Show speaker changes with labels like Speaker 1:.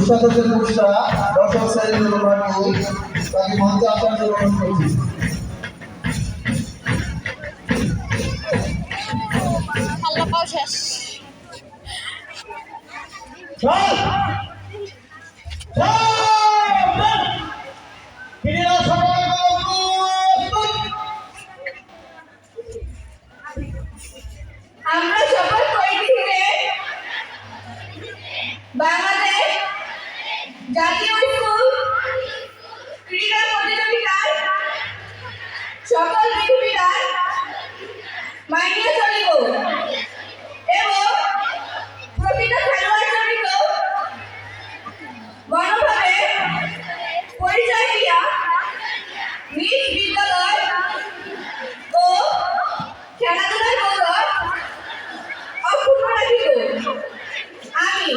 Speaker 1: সুস্বাদু যে পুরস্কার দর্শক শ্রেণীর অনুরাগী তাকে মঞ্চে আসার জন্য অনুরোধ করছি।
Speaker 2: আমরা সবাই তৈরি থেকে বাংলাদেশ জাতীয় স্কুল ক্রীড়া প্রতিযোগিতার সকল বিধিবিধান মানিয়ে চলিব এবং প্রকৃত খেলোয়াড় জড়িত গণভাবে পরিচয় দিয়া নিজ বিদ্যালয় ও খেলাধুলার গৌরব অক্ষুণ্ণ রাখিব। আমি